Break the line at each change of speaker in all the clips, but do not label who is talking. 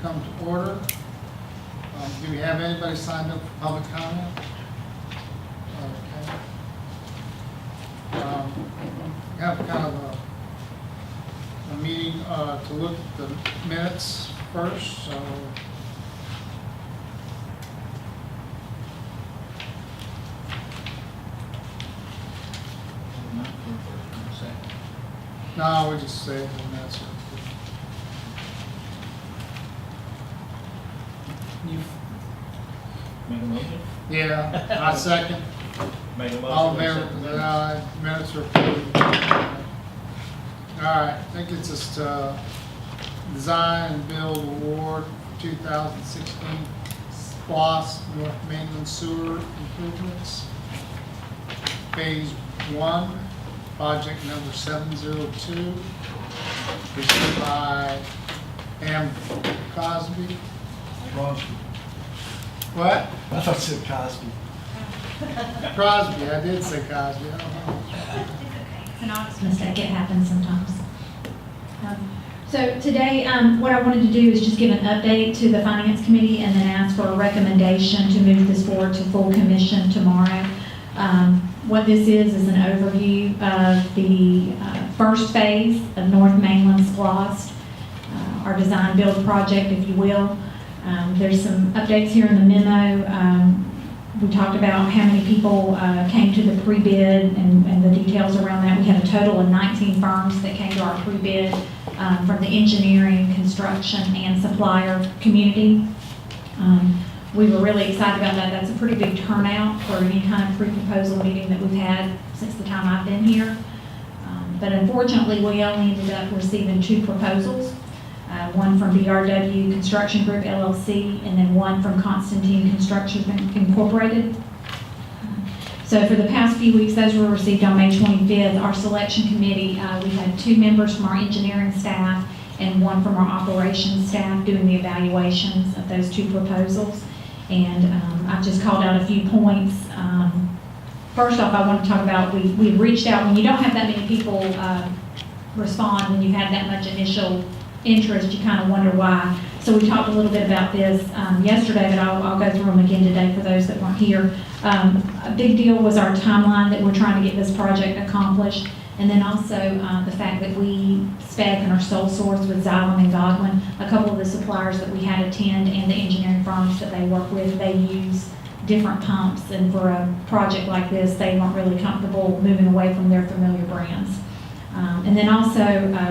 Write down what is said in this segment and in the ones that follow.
come to order. Do we have anybody signed up for public comment? Okay. We have kind of a meeting to look at the minutes first, so. No, we just say the minutes. You,
Make a motion?
yeah, I second.
Make a motion.
All in favor, minutes are approved. All right, I think it's just Design and Build Award 2016 SPLOST North Mainland Sewer Improvements. Phase 1, project number 702, received by Crosby.
Crosby.
What?
I thought it said Cosby.
Crosby, I did say Crosby, I don't know.
It's an honest mistake, it happens sometimes. So today, what I wanted to do is just give an update to the Finance Committee and then ask for a recommendation to move this forward to full commission tomorrow. What this is an overview of the first phase of North Mainland SPLOST, our design build project, if you will. There's some updates here in the memo. We talked about how many people came to the pre-bid and the details around that. We had a total of 19 firms that came to our pre-bid from the engineering, construction, and supplier community. We were really excited about that. That's a pretty big turnout for any kind of pre-proposal meeting that we've had since the time I've been here. But unfortunately, we only ended up receiving 2 proposals. One from BRW Construction Group LLC, and then one from Constantine Construction Incorporated. So for the past few weeks, those were received on May 25th. Our selection committee, we had 2 members from our engineering staff and 1 from our operations staff doing the evaluations of those 2 proposals. And I've just called out a few points. First off, I want to talk about, we reached out, when you don't have that many people respond, when you had that much initial interest, you kind of wonder why. So we talked a little bit about this yesterday, but I'll go through them again today for those that weren't here. A big deal was our timeline that we're trying to get this project accomplished, and then also the fact that we spec and are sole source with Xylem and Godwin. A couple of the suppliers that we had attend and the engineering firms that they work with, they use different pumps, and for a project like this, they weren't really comfortable moving away from their familiar brands. And then also,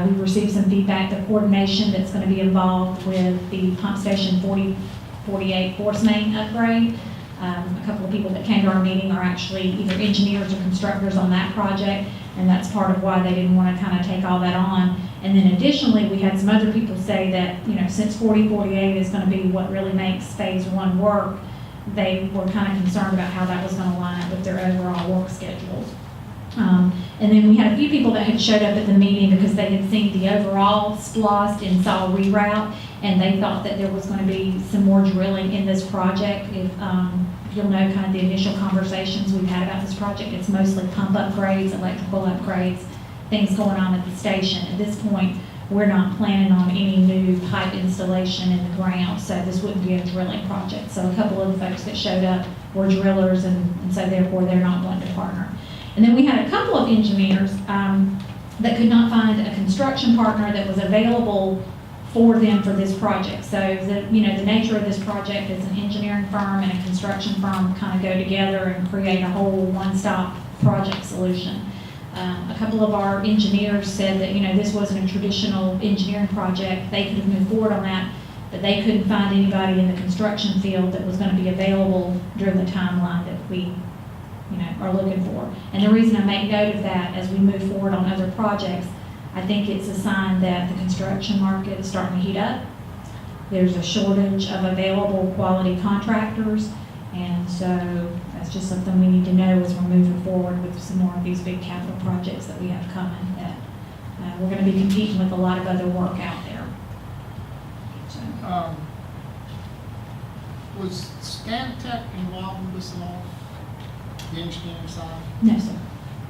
we received some feedback, the coordination that's going to be involved with the pump station 4048 force main upgrade. A couple of people that came to our meeting are actually either engineers or constructors on that project, and that's part of why they didn't want to kind of take all that on. And then additionally, we had some other people say that, you know, since 4048 is going to be what really makes phase 1 work, they were kind of concerned about how that was going to line up with their overall work schedules. And then we had a few people that had showed up at the meeting because they had seen the overall SPLOST and saw reroute, and they thought that there was going to be some more drilling in this project. If you'll know kind of the initial conversations we've had about this project, it's mostly pump upgrades, electrical upgrades, things going on at the station. At this point, we're not planning on any new pipe installation in the ground, so this wouldn't be a drilling project. So a couple of the folks that showed up were drillers, and so therefore they're not going to partner. And then we had a couple of engineers that could not find a construction partner that was available for them for this project. So the nature of this project is an engineering firm and a construction firm kind of go together and create a whole one-stop project solution. A couple of our engineers said that this wasn't a traditional engineering project. They could have moved forward on that, but they couldn't find anybody in the construction field that was going to be available during the timeline that we are looking for. And the reason I make note of that as we move forward on other projects, I think it's a sign that the construction market is starting to heat up. There's a shortage of available quality contractors, and so that's just something we need to know as we're moving forward with some more of these big capital projects that we have coming, that we're going to be competing with a lot of other work out there. So.
Was Scantech involved in this at all? The engineering side?
No, sir.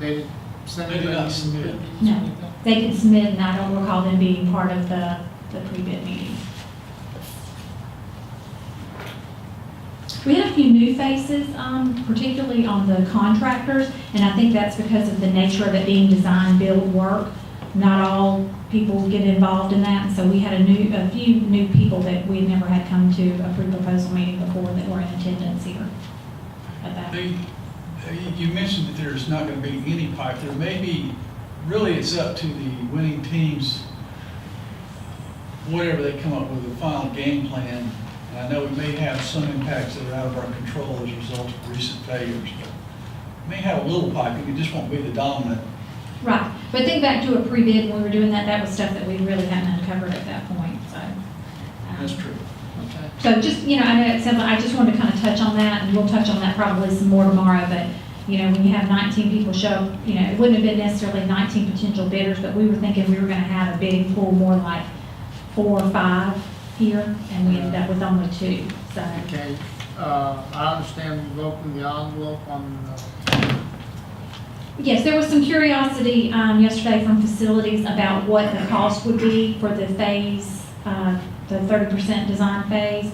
They did send
They did not submit.
No. They can submit, and I don't recall them being part of the pre-bid meeting. We had a few new faces, particularly on the contractors, and I think that's because of the nature of it being design build work. Not all people get involved in that, and so we had a few new people that we had never had come to a pre-proposal meeting before that were in attendance here at that.
You mentioned that there's not going to be any pipe. There may be, really it's up to the winning teams, whatever they come up with, the final game plan. And I know we may have some impacts that are out of our control as a result of recent failures, but we may have a little piping, it just won't be the dominant.
Right, but think back to a pre-bid when we were doing that, that was stuff that we really hadn't uncovered at that point, so.
That's true.
Okay.
So just, you know, I know it sounds like, I just wanted to kind of touch on that, and we'll touch on that probably some more tomorrow, but, you know, when you have 19 people show up, you know, it wouldn't have been necessarily 19 potential bidders, but we were thinking we were gonna have a bidding pool more like 4 or 5 here, and we ended up with only 2, so.
Okay, I understand you've opened the envelope on,
Yes, there was some curiosity yesterday from facilities about what the cost would be for the phase, the 30% design phase.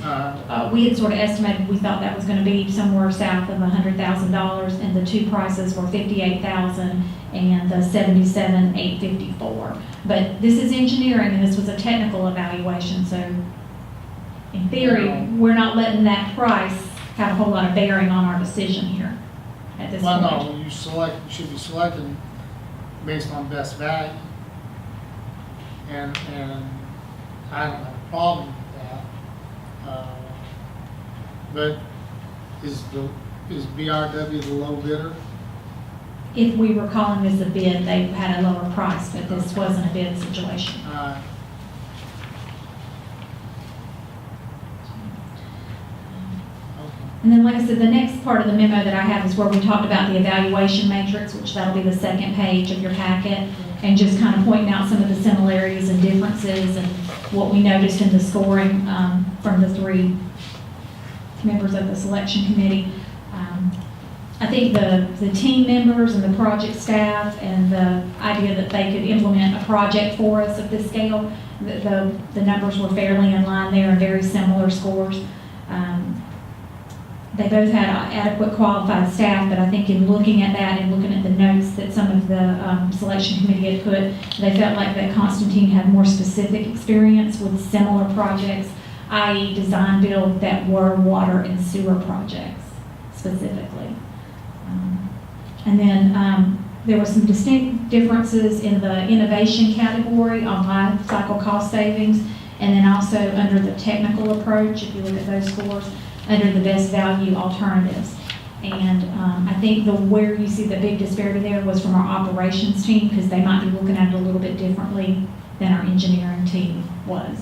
We had sort of estimated, we thought that was going to be somewhere south of $100,000, and the 2 prices were $58,000 and the $77,854. But this is engineering, and this was a technical evaluation, so in theory, we're not letting that price have a whole lot of bearing on our decision here at this point.
well, no, you should be selecting based on best value. And I don't have a problem with that. But is BRW the low bidder?
If we were calling this a bid, they had a lower price, but this wasn't a bid situation. And then, like I said, the next part of the memo that I have is where we talked about the evaluation matrix, which that'll be the second page of your packet, and just kind of pointing out some of the similarities and differences and what we noticed in the scoring from the 3 members of the selection committee. I think the team members and the project staff and the idea that they could implement a project for us of this scale, the numbers were fairly in line there and very similar scores. They both had adequate qualified staff, but I think in looking at that and looking at the notes that some of the selection committee had put, they felt like that Constantine had more specific experience with similar projects, i.e. design build that were water and sewer projects specifically. And then there were some distinct differences in the innovation category on life cycle cost savings, and then also under the technical approach, if you look at those scores, under the best value alternatives. And I think where you see the big disparity there was from our operations team, because they might be looking at it a little bit differently than our engineering team was.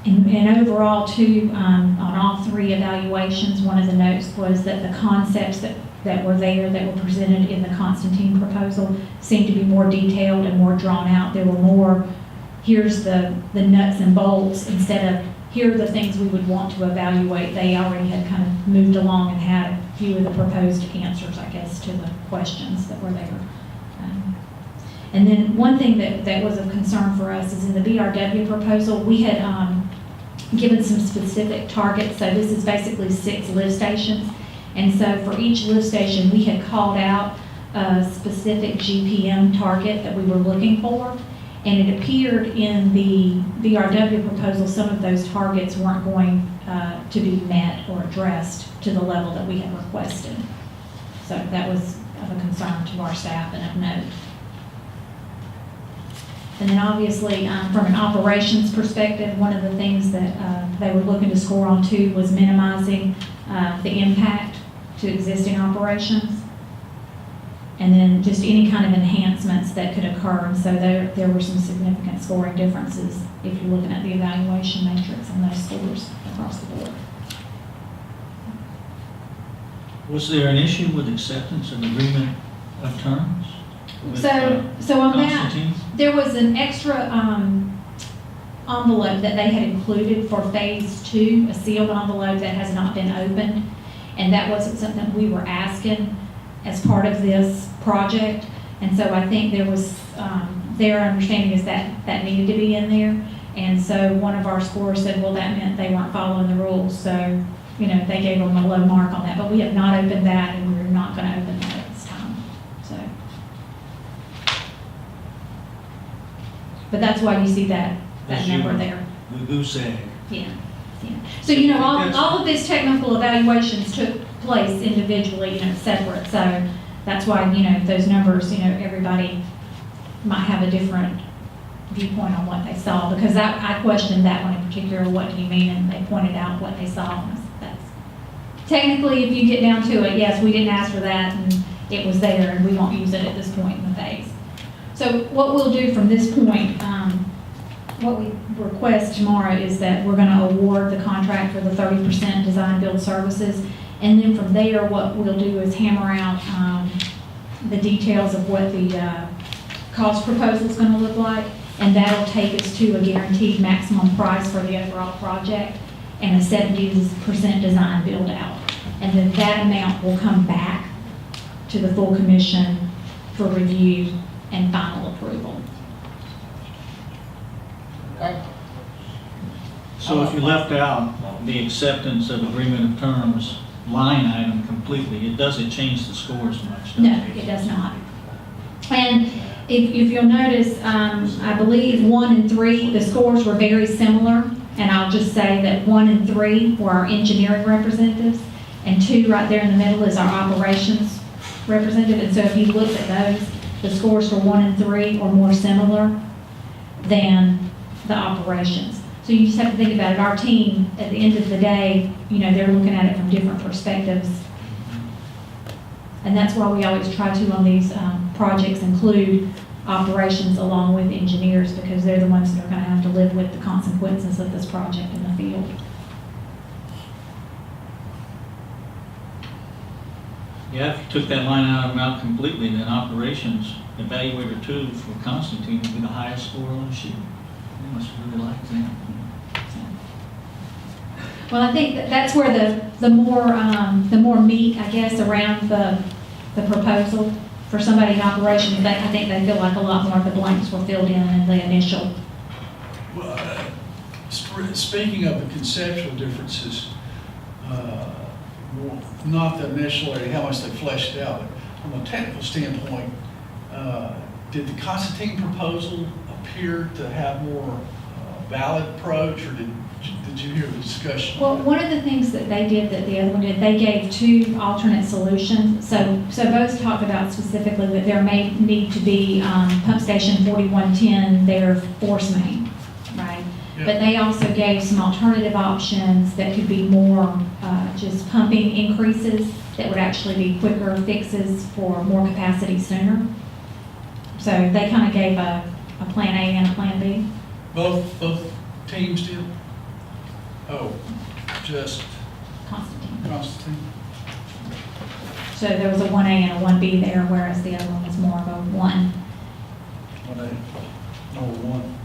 And overall too, on all 3 evaluations, one of the notes was that the concepts that were there, that were presented in the Constantine proposal, seemed to be more detailed and more drawn out. There were more, here's the nuts and bolts, instead of here are the things we would want to evaluate. They already had kind of moved along and had a few of the proposed answers, I guess, to the questions that were there. And then one thing that was of concern for us is in the BRW proposal, we had given some specific targets. So this is basically 6 lift stations. And so for each lift station, we had called out a specific GPM target that we were looking for. And it appeared in the BRW proposal, some of those targets weren't going to be met or addressed to the level that we had requested. So that was of a concern to our staff and of note. And then obviously, from an operations perspective, one of the things that they were looking to score on too was minimizing the impact to existing operations. And then just any kind of enhancements that could occur. And so there were some significant scoring differences if you're looking at the evaluation matrix on those scores across the board.
Was there an issue with acceptance of agreement of terms? With,
So on that,
Constantine?
there was an extra envelope that they had included for phase 2, a sealed envelope that has not been opened. And that wasn't something we were asking as part of this project. And so I think there was, their understanding is that needed to be in there. And so one of our scores said, well, that meant they weren't following the rules, so, you know, they gave them a low mark on that. But we have not opened that, and we're not gonna open that at this time, so. But that's why you see that
That's
number
your-
there.
The goose egg.
Yeah, yeah. So, you know, all of these technical evaluations took place individually, you know, separate. So that's why, you know, those numbers, you know, everybody might have a different viewpoint on what they saw. Because I questioned that one in particular, what do you mean? And they pointed out what they saw. And I said, that's technically, if you get down to it, yes, we didn't ask for that, and it was there, and we won't use it at this point in the phase. So what we'll do from this point, what we request tomorrow is that we're gonna award the contract for the 30% design build services. And then from there, what we'll do is hammer out, the details of what the, cost proposal is gonna look like. And that'll take us to a guaranteed maximum price for the overall project and a 70% design build out. And then that amount will come back to the full commission for review and final approval.
Okay?
So if you left out the acceptance of agreement of terms line item completely, it doesn't change the scores much, does
No,
it?
it does not. And if you'll notice, I believe 1 and 3, the scores were very similar. And I'll just say that 1 and 3 were our engineering representatives, and 2 right there in the middle is our operations representative. And so if you looked at those, the scores for 1 and 3 are more similar than the operations. So you just have to think about it. Our team, at the end of the day, you know, they're looking at it from different perspectives. And that's why we always try to, on these projects, include operations along with engineers, because they're the ones that are going to have to live with the consequences of this project in the field.
Yeah, if you took that line item out completely, then operations evaluator 2 for Constantine would be the highest score on the sheet. They must really like that.
Well, I think that's where the more meat, I guess, around the proposal for somebody in operations, I think they feel like a lot more of the blanks were filled in the initial.
Well, speaking of the conceptual differences, not that necessarily how much they fleshed it out, but from a technical standpoint, did the Constantine proposal appear to have more valid approach, or did you hear the discussion?
Well, one of the things that they did that the other one did, they gave 2 alternate solutions. So both talked about specifically that there may need to be pump station 4110, their force main, right?
Yeah.
But they also gave some alternative options that could be more just pumping increases that would actually be quicker fixes for more capacity sooner. So they kind of gave a plan A and a plan B.
Both teams did? Oh, just
Constantine.
Constantine?
So there was a 1A and a 1B there, whereas the other one was more of a 1.
1A, number 1.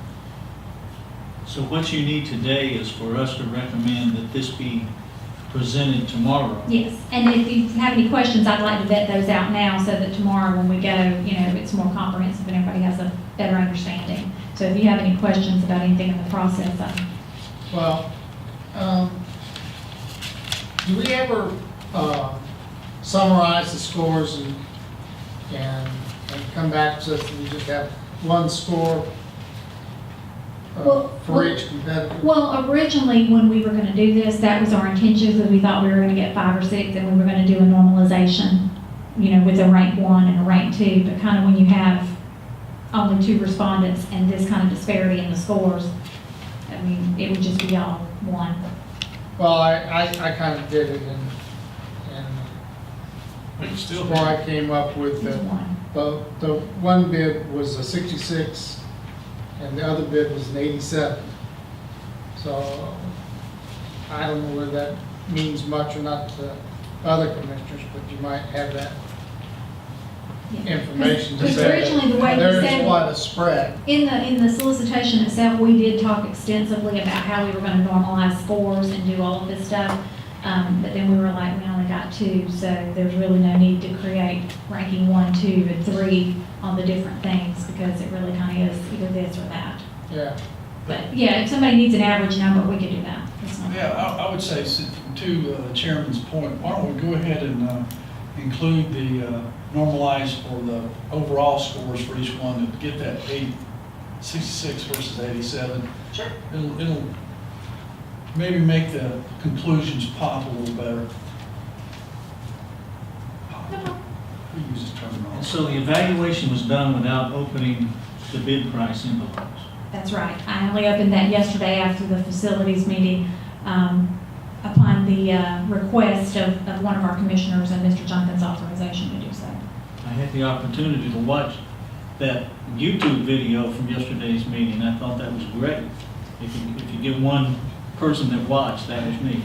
So what you need today is for us to recommend that this be presented tomorrow.
Yes, and if you have any questions, I'd like to vet those out now so that tomorrow when we go, you know, it's more comprehensive and everybody has a better understanding. So if you have any questions about anything in the process,
Well, do we ever summarize the scores and come back so that we just have one score for each competitor?
well, originally when we were going to do this, that was our intention, because we thought we were going to get 5 or 6 and we were going to do a normalization, you know, with a rank 1 and a rank 2. But kind of when you have only 2 respondents and this kind of disparity in the scores, I mean, it would just be all 1.
Well, I kind of did it, and
Still,
before I came up with
It's 1.
the one bid was a 66, and the other bid was an 87. So I don't know whether that means much or not to other commissioners, but you might have that
Yeah.
information to
Because
say
originally the way
that
we
there
said
is quite a spread.
In the solicitation itself, we did talk extensively about how we were going to normalize scores and do all of this stuff. But then we were like, we only got 2, so there's really no need to create ranking 1, 2, and 3 on the different things, because it really kind of is either this or that.
Yeah.
But yeah, if somebody needs an average number, we could do that. That's not-
Yeah, I would say, to the chairman's point, why don't we go ahead and include the normalized or the overall scores for each one to get that 66 versus 87.
Sure.
It'll maybe make the conclusions pop a little better. We use this
And
terminology.
so the evaluation was done without opening the bid price envelopes.
That's right. I only opened that yesterday after the facilities meeting, upon the request of one of our commissioners and Mr. Junkin's authorization to do so.
I had the opportunity to watch that YouTube video from yesterday's meeting. I thought that was great. If you get one person that watched, that was me.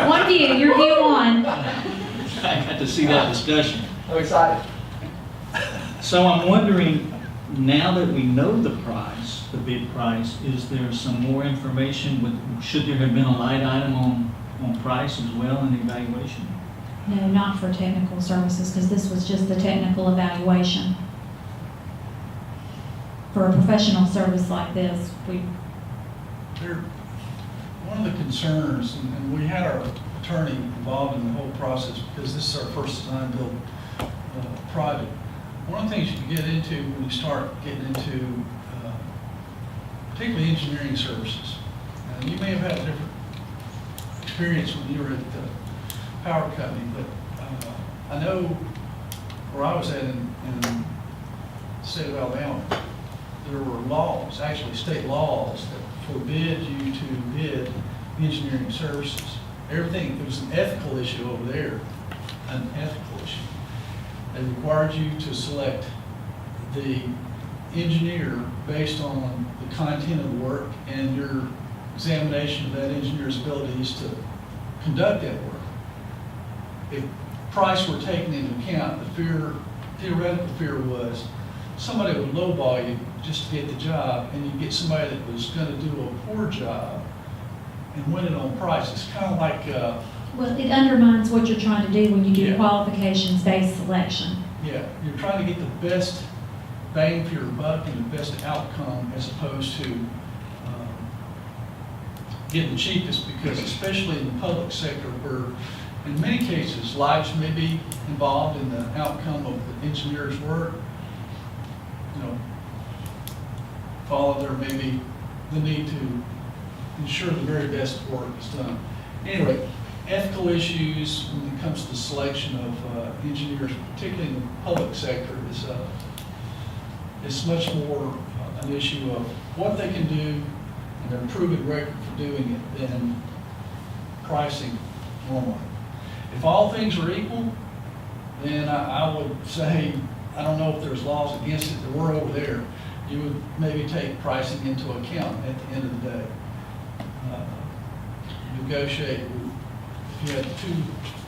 One view, your view one.
I got to see that discussion.
I'm excited.
So I'm wondering, now that we know the price, the bid price, is there some more information should there have been a light item on price as well in the evaluation?
No, not for technical services, because this was just the technical evaluation. For a professional service like this,
One of the concerns, and we had our attorney involved in the whole process because this is our first design build project. One of the things you can get into when you start getting into particularly engineering services, and you may have had a different experience when you were at the power company, but I know where I was at in the state of Alabama, there were laws, actually state laws, that forbid you to bid engineering services. Everything, it was an ethical issue over there, an ethical issue. They required you to select the engineer based on the content of the work and your examination of that engineer's abilities to conduct that work. If price were taken into account, the theoretical fear was somebody would lowball you just to get the job, and you get somebody that was going to do a poor job and win it on price. It's kind of like,
well, it undermines what you're trying to do when you do
Yeah.
qualifications-based selection.
yeah, you're trying to get the best bang for your buck and the best outcome as opposed to getting the cheapest, because especially in the public sector where in many cases lives may be involved in the outcome of the engineer's work, follow there may be the need to ensure the very best work is done. Anyway, ethical issues when it comes to the selection of engineers, particularly in the public sector, is much more an issue of what they can do and their proven record for doing it than pricing normally. If all things are equal, then I would say, I don't know if there's laws against it, there were over there. You would maybe take pricing into account at the end of the day. Negotiate, if you had two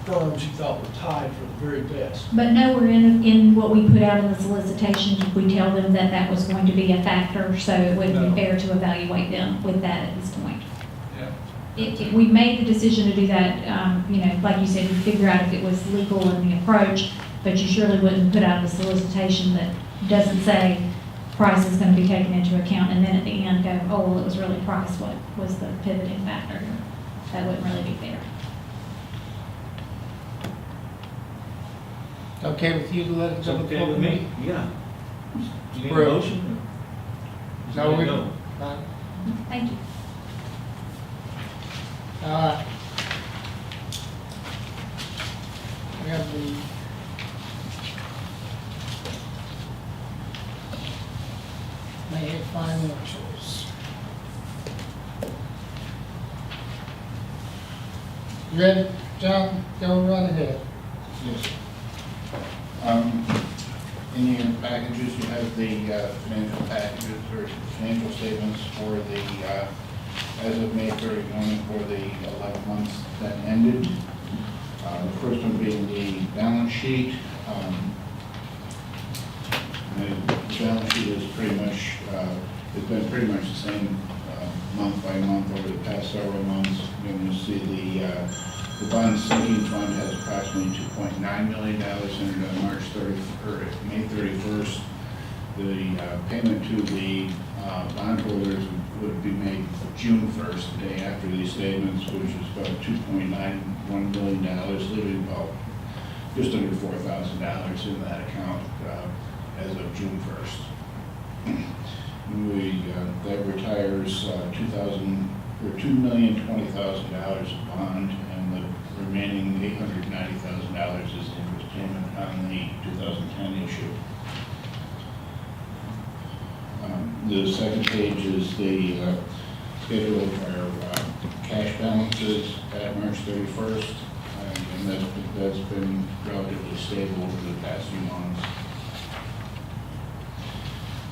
firms you thought were tied for the very best.
But nowhere in what we put out in the solicitation did we tell them that that was going to be a factor, so it wouldn't
No.
be fair to evaluate them with that at this point.
Yeah.
If we made the decision to do that, like you said, we'd figure out if it was legal in the approach, but you surely wouldn't put out a solicitation that doesn't say price is going to be taken into account, and then at the end go, oh, well, it was really price what was the pivoting factor. That wouldn't really be fair.
Okay with you to let it
It's
go
okay
before
with
the
me?
meeting?
Yeah. You need a
Approved.
motion? or-
No, we
Go.
don't.
Thank you.
All right. We have the May 8 financials. Ready, John? Go right ahead.
Yes. In your packages, you have the financial packages or financial statements for the, as of May 31, for the 11 months that ended. The first one being the balance sheet. The balance sheet is pretty much, it's been pretty much the same month by month over the past several months. And you'll see the bond sinking fund has approximately $2.9 million in May 31st. The payment to the bondholders would be made June 1st, the day after these statements, which is about $2.91 million, leaving about just under $4,000 in that account as of June 1st. That retires $2,020,000 of bond, and the remaining $890,000 is the interest payment on the 2010 issue. The second page is the schedule of our cash balances at March 31st, and that's been relatively stable over the past few months.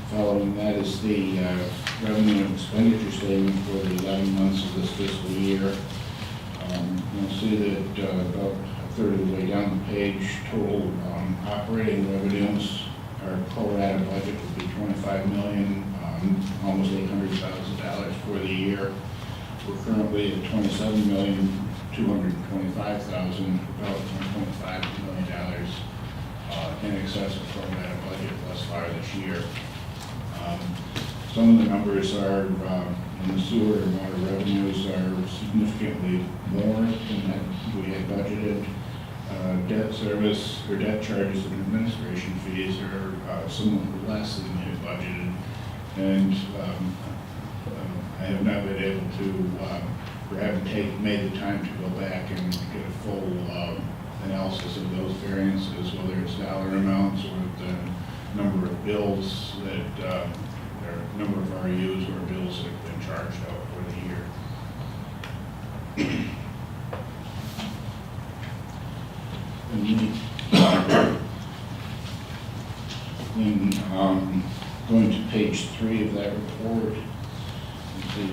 Following that is the revenue and expenditure statement for the 11 months of this fiscal year. You'll see that about a third of the way down the page, total operating revenues, our pro rata budget would be $25 million, almost $800,000 for the year. We're currently at $27,225,000, about $1.5 million in excess of pro rata budget thus far this year. Some of the numbers are in the sewer and water revenues are significantly more than that we had budgeted. Debt service or debt charges and administration fees are somewhat less than we had budgeted. And I have not been able to, or haven't made the time to go back and get a full analysis of those variances, whether it's dollar amounts or the number of bills that, or number of RUs or bills that have been charged out for the year. And going to page 3 of that report, the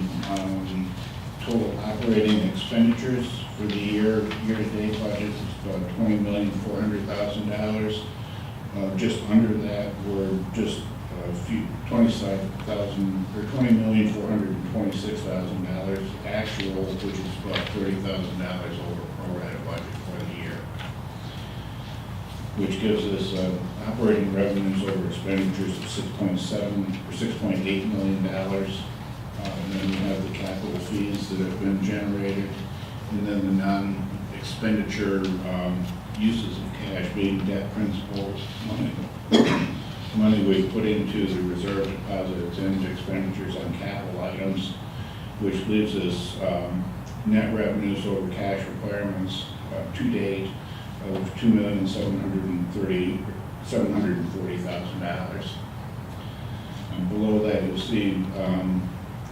total operating expenditures for the year-to-date budget is about $20,400,000. Just under that, we're just a few, $20,426,000 actual, which is about $30,000 over pro rata budget for the year, which gives us operating revenues over expenditures of $6.8 million. And then we have the capital fees that have been generated, and then the non-expenditure uses of cash being debt principals, money we put into the reserve deposits and expenditures on capital items, which leaves us net revenues over cash requirements to date of $2,740,000. And below that, you'll see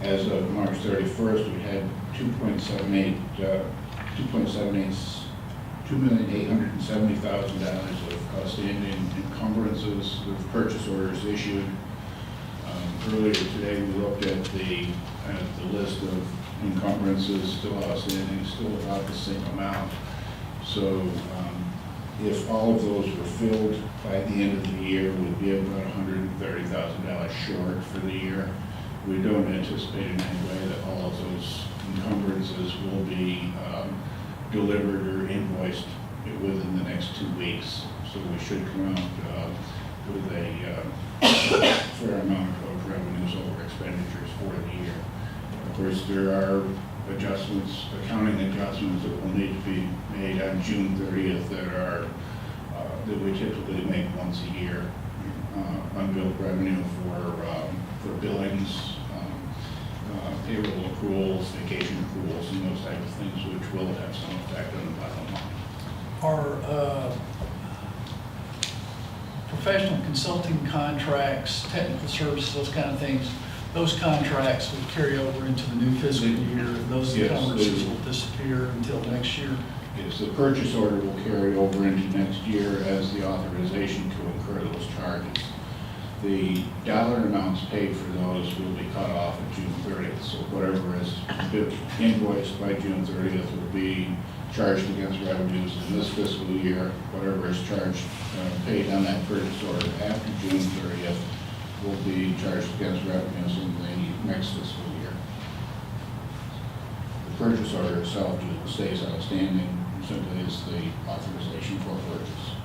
as of March 31st, we had $2,870,000 of outstanding encumbrances with purchase orders issued. Earlier today, we looked at the list of encumbrances still outstanding, still about the same amount. So if all of those were filled by the end of the year, we'd be about $130,000 short for the year. We don't anticipate in any way that all of those encumbrances will be delivered or invoiced within the next 2 weeks. So we should come out with a fair amount of revenues over expenditures for the year. Of course, there are adjustments, accounting adjustments that will need to be made on June 30th that we typically make once a year. Unbilled revenue for billings, payroll accruals, vacation accruals, and those type of things, which will have some effect on the bottom line.
Our professional consulting contracts, technical services, those kind of things, those contracts will carry over into the new fiscal year. Those
Yes,
encumbrances
they-
will disappear until next year.
Yes, the purchase order will carry over into next year as the authorization to incur those charges. The dollar amounts paid for those will be cut off at June 30th, so whatever is invoiced by June 30th will be charged against revenues in this fiscal year. Whatever is charged, paid on that purchase order after June 30th will be charged against revenues in the next fiscal year. The purchase order itself just stays outstanding, simply is the authorization for purchase.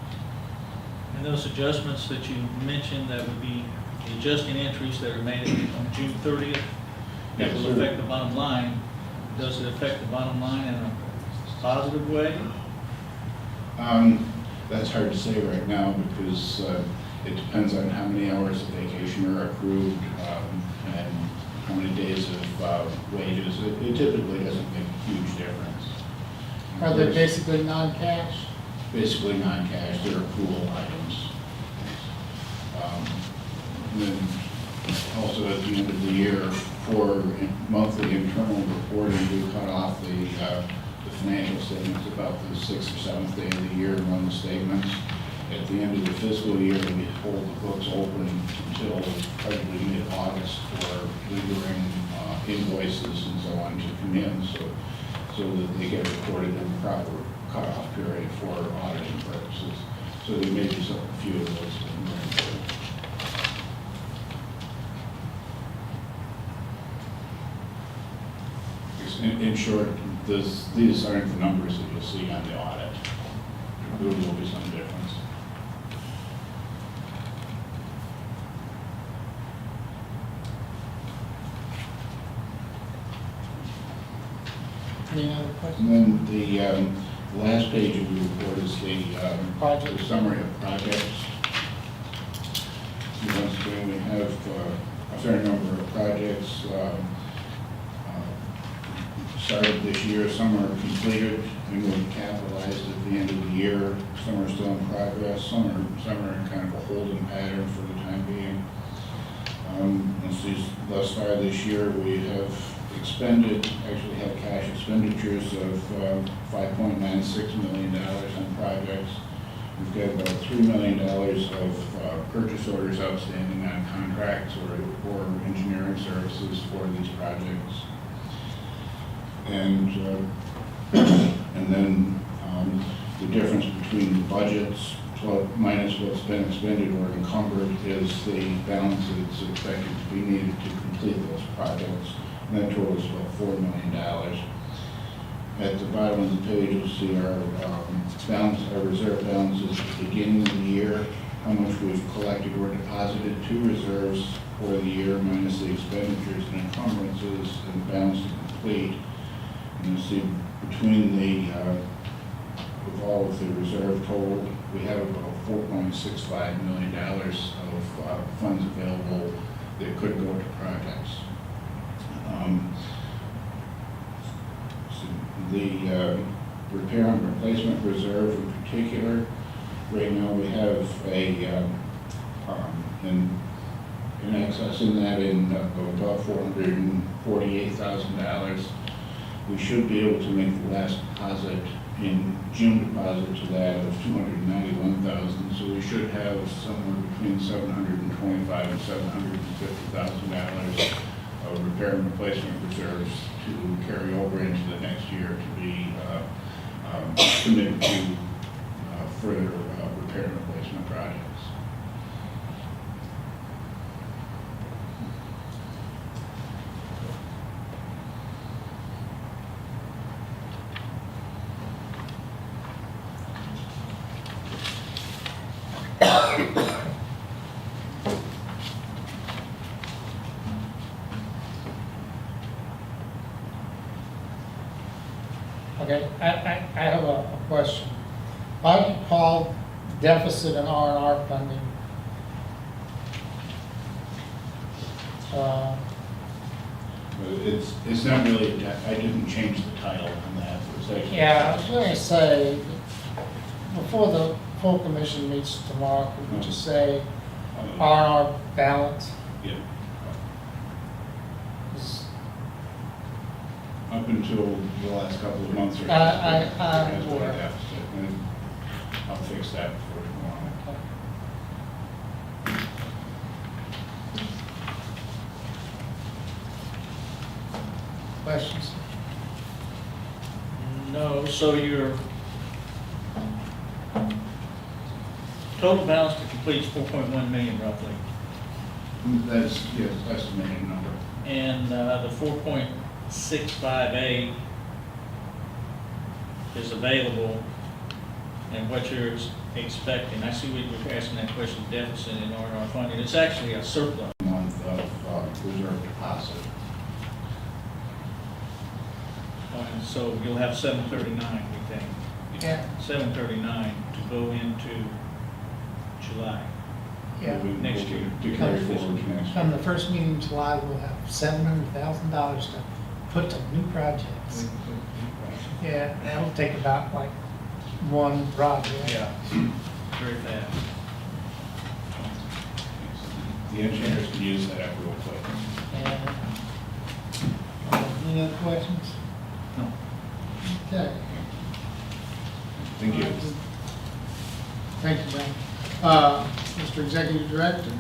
And those adjustments that you mentioned, that would be the adjusting entries that are made on June 30th, that
Yes,
will
sir.
affect the bottom line. Does it affect the bottom line in a positive way?
That's hard to say right now because it depends on how many hours of vacation are accrued and how many days of wages. It typically doesn't make a huge difference.
Are they basically non-cash?
Basically non-cash, they're accrual items. And then also at the end of the year, for monthly internal reporting, we cut off the financial statements about the 6th or 7th day of the year and run the statements. At the end of the fiscal year, we hold the books open until probably mid-August for lingering invoices and so on to come in, so that they get recorded in the proper cutoff period for auditing purposes. So there may be a few of those lingering. In short, these aren't the numbers that you'll see on the audit. There will be some difference.
Any other
And
questions?
then the last page of the report is the summary of projects. So once again, we have a fair number of projects started this year. Some are completed and will be capitalized at the end of the year. Some are still in progress. Some are in kind of a holding pattern for the time being. Thus far this year, we have actually had cash expenditures of $5.96 million on projects. We've got about $3 million of purchase orders outstanding on contracts or engineering services for these projects. And then the difference between the budgets minus what's been expended or encumbered is the balance that's expected to be needed to complete those projects. And that totals about $4 million. At the bottom of the page, you'll see our reserve balances at the beginning of the year, how much we've collected or deposited to reserves for the year minus the expenditures and encumbrances and the balance to complete. And you'll see between with all of the reserve total, we have about $4.65 million of funds available that could go to projects. So the repair and replacement reserve in particular, right now we have in excess in that of about $448,000. We should be able to make the last deposit in June deposit to that of $291,000. So we should have somewhere between $725,000 and $750,000 of repair and replacement reserves to carry over into the next year to be committed to further repair and replacement projects.
Okay, I have a question. Why do you call deficit and R&R funding?
It's not really, I didn't change the title on that. It's actually-
Yeah, I was going to say, before the full commission meets tomorrow, could we just say R&R balance?
Yeah.
Is-
Up until the last couple of months or so.
I'm
it has been a
aware.
deficit, and I'll fix that before tomorrow.
Questions?
No, so your total balance to complete is 4.1 million roughly.
That's, yes, estimated number.
And the 4.658 is available, and what you're expecting? I see we were asking that question, deficit in R&R funding. It's actually a surplus.
Month of reserve deposit.
So you'll have 739, we think.
Yeah,
739 to go into July.
yeah.
Next year.
To carry forward to next
Come
year.
the first meeting in July, we'll have $700,000 to put to new projects. Yeah, that'll take about like one project.
Yeah, very fast.
The engineers can use that real quick.
And, any other questions?
No.
Okay.
Thank you.
Thank you, Brent. Mr. Executive Director?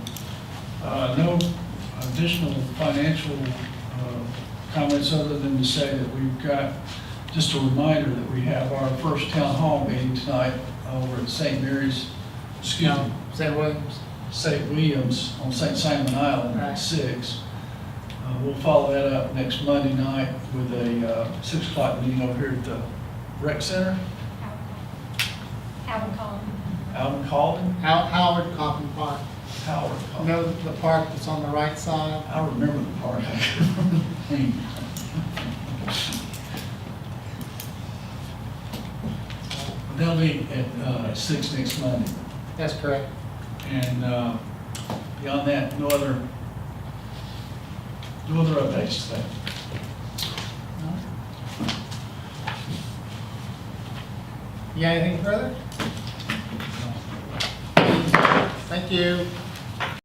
No additional financial comments other than to say that we've got, just a reminder that we have our first town hall meeting tonight over at St. Mary's, excuse me,
St. Williams?
St. Williams on St. Simon Island
Right.
at 6. We'll follow that up next Monday night with a 6 o'clock meeting over here at the rec center.
Howard Collin.
Alvin Calden?
Howard Coffin Park.
Howard
You
Calden.
know the park that's on the right side?
I remember the part. I can't remember the name. They'll be at 6 next Monday.
That's correct.
And beyond that, no other updates today.
You got anything further? Thank you.